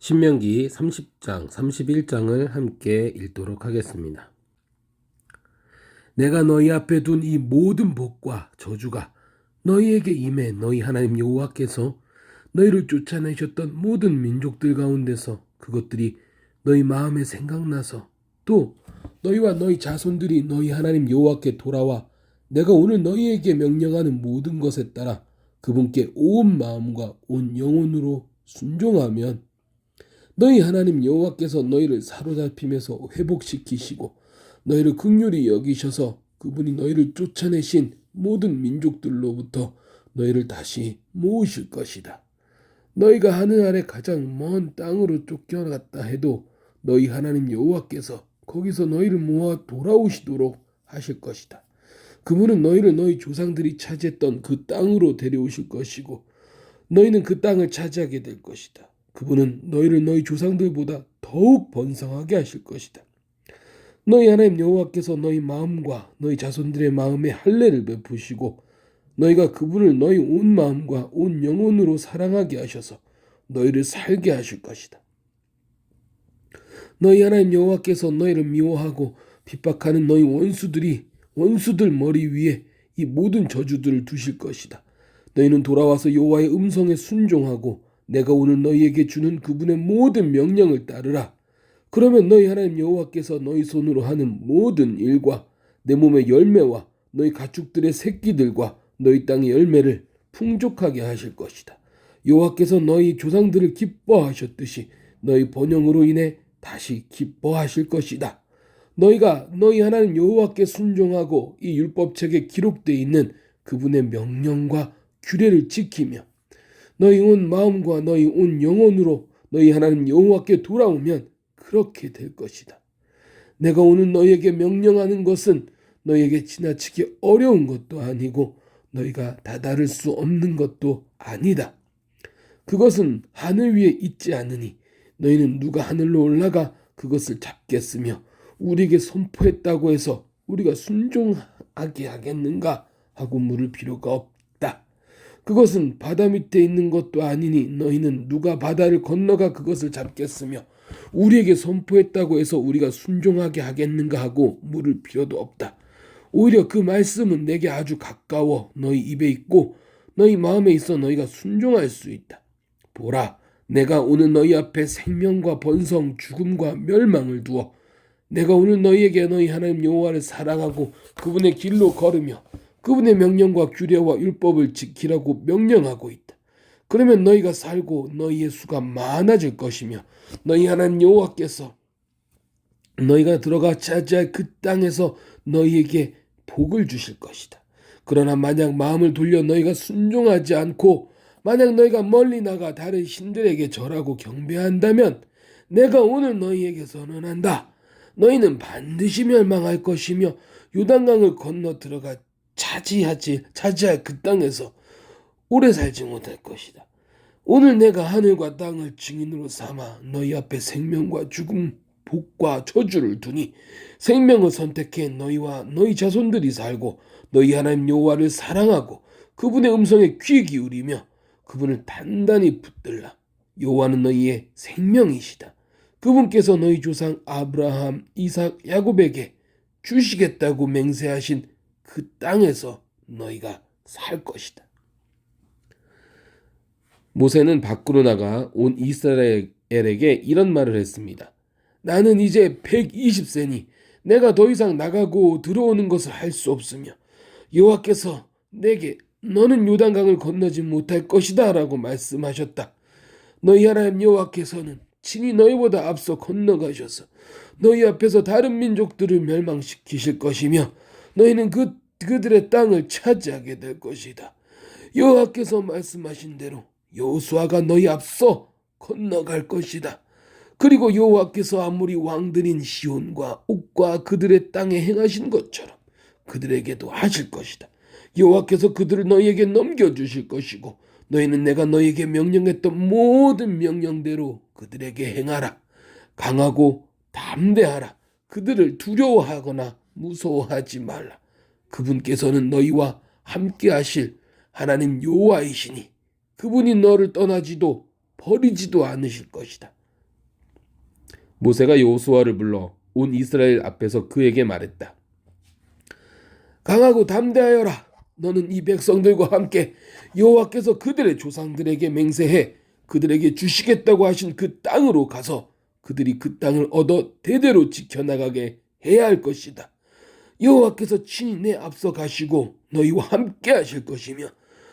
신명기 30장, 31장을 함께 읽도록 하겠습니다. 내가 너희 앞에 둔 이 모든 복과 저주가 너희에게 임해 너희 하나님 여호와께서 너희를 쫓아내셨던 모든 민족들 가운데서 그것들이 너희 마음에 생각나서 또 너희와 너희 자손들이 너희 하나님 여호와께 돌아와 내가 오늘 너희에게 명령하는 모든 것에 따라 그분께 온 마음과 온 영혼으로 순종하면 너희 하나님 여호와께서 너희를 사로잡힘에서 회복시키시고 너희를 긍휼히 여기셔서 그분이 너희를 쫓아내신 모든 민족들로부터 너희를 다시 모으실 것이다. 너희가 하늘 아래 가장 먼 땅으로 쫓겨났다 해도 너희 하나님 여호와께서 거기서 너희를 모아 돌아오시도록 하실 것이다. 그분은 너희를 너희 조상들이 차지했던 그 땅으로 데려오실 것이고 너희는 그 땅을 차지하게 될 것이다. 그분은 너희를 너희 조상들보다 더욱 번성하게 하실 것이다. 너희 하나님 여호와께서 너희 마음과 너희 자손들의 마음에 할례를 베푸시고 너희가 그분을 너희 온 마음과 온 영혼으로 사랑하게 하셔서 너희를 살게 하실 것이다. 너희 하나님 여호와께서 너희를 미워하고 핍박하는 너희 원수들 머리 위에 이 모든 저주들을 두실 것이다. 너희는 돌아와서 여호와의 음성에 순종하고 내가 오늘 너희에게 주는 그분의 모든 명령을 따르라. 그러면 너희 하나님 여호와께서 너희 손으로 하는 모든 일과 내 몸의 열매와 너희 가축들의 새끼들과 너희 땅의 열매를 풍족하게 하실 것이다. 여호와께서 너희 조상들을 기뻐하셨듯이 너희 번영으로 인해 다시 기뻐하실 것이다. 너희가 너희 하나님 여호와께 순종하고 이 율법책에 기록되어 있는 그분의 명령과 규례를 지키며 너희 온 마음과 너희 온 영혼으로 너희 하나님 여호와께 돌아오면 그렇게 될 것이다. 내가 오늘 너희에게 명령하는 것은 너희에게 지나치게 어려운 것도 아니고 너희가 다다를 수 없는 것도 아니다. 그것은 하늘 위에 있지 않으니 너희는 누가 하늘로 올라가 그것을 잡겠으며 우리에게 선포했다고 해서 우리가 순종하게 하겠는가 하고 물을 필요가 없다. 그것은 바다 밑에 있는 것도 아니니 너희는 누가 바다를 건너가 그것을 잡겠으며 우리에게 선포했다고 해서 우리가 순종하게 하겠는가 하고 물을 필요도 없다. 오히려 그 말씀은 내게 아주 가까워 너희 입에 있고 너희 마음에 있어 너희가 순종할 수 있다. 보라, 내가 오늘 너희 앞에 생명과 번성, 죽음과 멸망을 두어 내가 오늘 너희에게 너희 하나님 여호와를 사랑하고 그분의 길로 걸으며 그분의 명령과 규례와 율법을 지키라고 명령하고 있다. 그러면 너희가 살고 너희의 수가 많아질 것이며 너희 하나님 여호와께서 너희가 들어가 차지할 그 땅에서 너희에게 복을 주실 것이다. 그러나 만약 마음을 돌려 너희가 순종하지 않고 만약 너희가 멀리 나가 다른 신들에게 절하고 경배한다면 내가 오늘 너희에게 선언한다. 너희는 반드시 멸망할 것이며 요단강을 건너 들어가 차지할 그 땅에서 오래 살지 못할 것이다. 오늘 내가 하늘과 땅을 증인으로 삼아 너희 앞에 생명과 죽음, 복과 저주를 두니 생명을 선택해 너희와 너희 자손들이 살고 너희 하나님 여호와를 사랑하고 그분의 음성에 귀 기울이며 그분을 단단히 붙들라. 여호와는 너희의 생명이시다. 그분께서 너희 조상 아브라함, 이삭, 야곱에게 주시겠다고 맹세하신 그 땅에서 너희가 살 것이다. 모세는 밖으로 나가 온 이스라엘에게 이런 말을 했습니다. 나는 이제 120세니 내가 더 이상 나가고 들어오는 것을 할 수 없으며 여호와께서 내게 너는 요단강을 건너지 못할 것이다 라고 말씀하셨다. 너희 하나님 여호와께서는 친히 너희보다 앞서 건너가셔서 너희 앞에서 다른 민족들을 멸망시키실 것이며 너희는 그들의 땅을 차지하게 될 것이다. 여호와께서 말씀하신 대로 여호수아가 너희 앞서 건너갈 것이다. 그리고 여호와께서 아모리 왕들인 시온과 옥과 그들의 땅에 행하신 것처럼 그들에게도 하실 것이다. 여호와께서 그들을 너희에게 넘겨주실 것이고 너희는 내가 너희에게 명령했던 모든 명령대로 그들에게 행하라. 강하고 담대하라. 그들을 두려워하거나 무서워하지 말라. 그분께서는 너희와 함께 하실 하나님 여호와이시니 그분이 너를 떠나지도 버리지도 않으실 것이다. 모세가 여호수아를 불러 온 이스라엘 앞에서 그에게 말했다. 강하고 담대하여라. 너는 이 백성들과 함께 여호와께서 그들의 조상들에게 맹세해 그들에게 주시겠다고 하신 그 땅으로 가서 그들이 그 땅을 얻어 대대로 지켜나가게 해야 할 것이다. 여호와께서 친히 내 앞서 가시고 너희와 함께 하실 것이며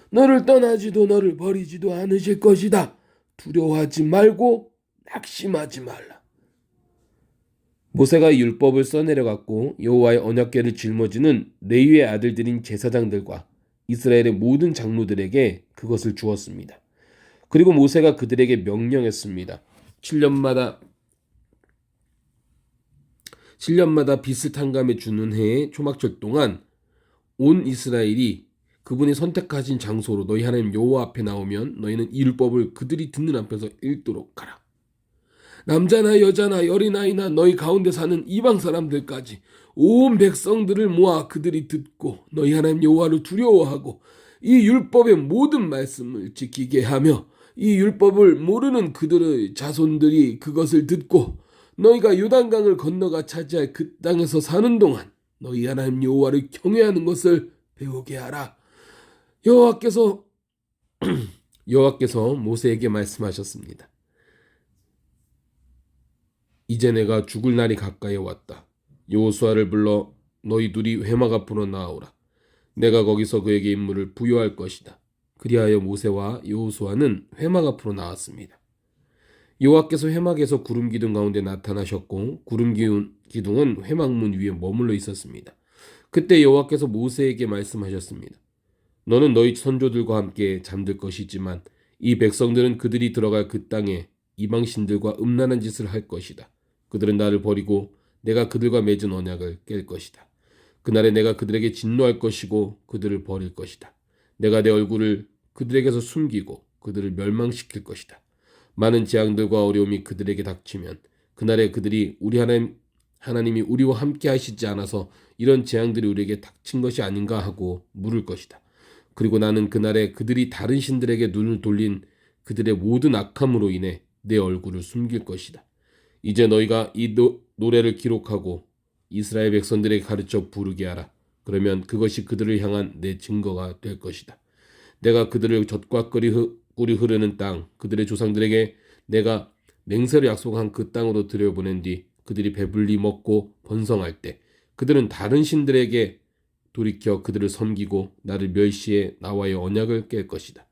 너를 떠나지도 너를 버리지도 않으실 것이다. 두려워하지 말고 낙심하지 말라. 모세가 율법을 써내려갔고 여호와의 언약궤를 짊어지는 레위의 아들들인 제사장들과 이스라엘의 모든 장로들에게 그것을 주었습니다. 그리고 모세가 그들에게 명령했습니다. 7년마다 비스탄감에 주는 해의 초막절 동안 온 이스라엘이 그분이 선택하신 장소로 너희 하나님 여호와 앞에 나오면 너희는 이 율법을 그들이 듣는 앞에서 읽도록 하라. 남자나 여자나 어린아이나 너희 가운데 사는 이방 사람들까지 온 백성들을 모아 그들이 듣고 너희 하나님 여호와를 두려워하고 이 율법의 모든 말씀을 지키게 하며 이 율법을 모르는 그들의 자손들이 그것을 듣고 너희가 요단강을 건너가 차지할 그 땅에서 사는 동안 너희 하나님 여호와를 경외하는 것을 배우게 하라. 여호와께서 모세에게 말씀하셨습니다. 이제 내가 죽을 날이 가까이 왔다. 여호수아를 불러 너희 둘이 회막 앞으로 나아오라. 내가 거기서 그에게 임무를 부여할 것이다. 그리하여 모세와 여호수아는 회막 앞으로 나왔습니다. 여호와께서 회막에서 구름 기둥 가운데 나타나셨고 구름 기둥은 회막문 위에 머물러 있었습니다. 그때 여호와께서 모세에게 말씀하셨습니다. 너는 너희 선조들과 함께 잠들 것이지만 이 백성들은 그들이 들어갈 그 땅에 이방신들과 음란한 짓을 할 것이다. 그들은 나를 버리고 내가 그들과 맺은 언약을 깰 것이다. 그날에 내가 그들에게 진노할 것이고 그들을 버릴 것이다. 내가 내 얼굴을 그들에게서 숨기고 그들을 멸망시킬 것이다. 많은 재앙들과 어려움이 그들에게 닥치면 그날에 그들이 우리 하나님이 우리와 함께 하시지 않아서 이런 재앙들이 우리에게 닥친 것이 아닌가 하고 물을 것이다. 그리고 나는 그날에 그들이 다른 신들에게 눈을 돌린 그들의 모든 악함으로 인해 내 얼굴을 숨길 것이다. 이제 너희가 이 노래를 기록하고 이스라엘 백성들에게 가르쳐 부르게 하라. 그러면 그것이 그들을 향한 내 증거가 될 것이다. 내가 그들을 젖과 꿀이 흐르는 땅, 그들의 조상들에게 내가 맹세로 약속한 그 땅으로 들여보낸 뒤 그들이 배불리 먹고 번성할 때 그들은 다른 신들에게 돌이켜 그들을 섬기고 나를 멸시해 나와의 언약을 깰 것이다.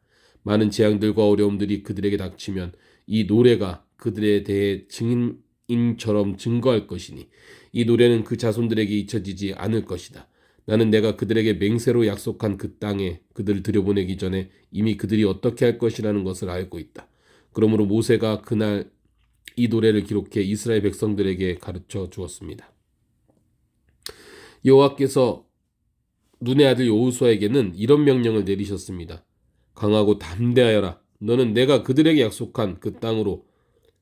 많은 재앙들과 어려움들이 그들에게 닥치면 이 노래가 그들에 대해 증인처럼 증거할 것이니 이 노래는 그 자손들에게 잊혀지지 않을 것이다. 나는 내가 그들에게 맹세로 약속한 그 땅에 그들을 들여보내기 전에 이미 그들이 어떻게 할 것이라는 것을 알고 있다. 그러므로 모세가 그날 이 노래를 기록해 이스라엘 백성들에게 가르쳐 주었습니다. 여호와께서 눈의 아들 여호수아에게는 이런 명령을 내리셨습니다. 강하고 담대하여라. 너는 내가 그들에게 약속한 그 땅으로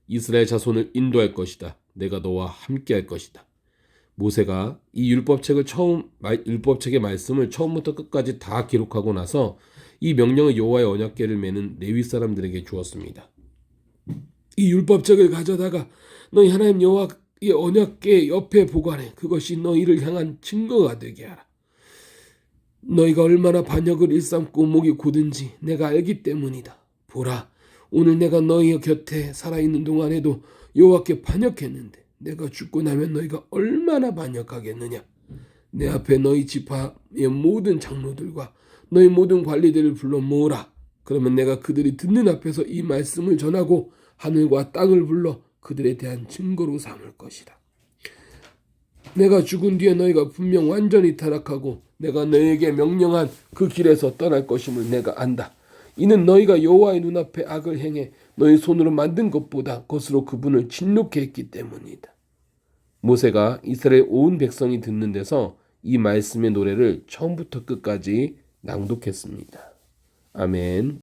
이스라엘 자손을 인도할 것이다. 내가 너와 함께 할 것이다. 모세가 이 율법책의 말씀을 처음부터 끝까지 다 기록하고 나서 이 명령을 여호와의 언약궤를 메는 레위 사람들에게 주었습니다. 이 율법책을 가져다가 너희 하나님 여호와의 언약궤 옆에 보관해. 그것이 너희를 향한 증거가 되게 하라. 너희가 얼마나 반역을 일삼고 목이 고든지 내가 알기 때문이다. 보라, 오늘 내가 너희 곁에 살아있는 동안에도 여호와께 반역했는데 내가 죽고 나면 너희가 얼마나 반역하겠느냐. 내 앞에 너희 지파의 모든 장로들과 너희 모든 관리들을 불러 모으라. 그러면 내가 그들이 듣는 앞에서 이 말씀을 전하고 하늘과 땅을 불러 그들에 대한 증거로 삼을 것이다. 내가 죽은 뒤에 너희가 분명 완전히 타락하고 내가 너희에게 명령한 그 길에서 떠날 것임을 내가 안다. 이는 너희가 여호와의 눈앞에 악을 행해 너희 손으로 만든 것보다 것으로 그분을 진노케 했기 때문이다. 모세가 이스라엘 온 백성이 듣는 데서 이 말씀의 노래를 처음부터 끝까지 낭독했습니다. 아멘.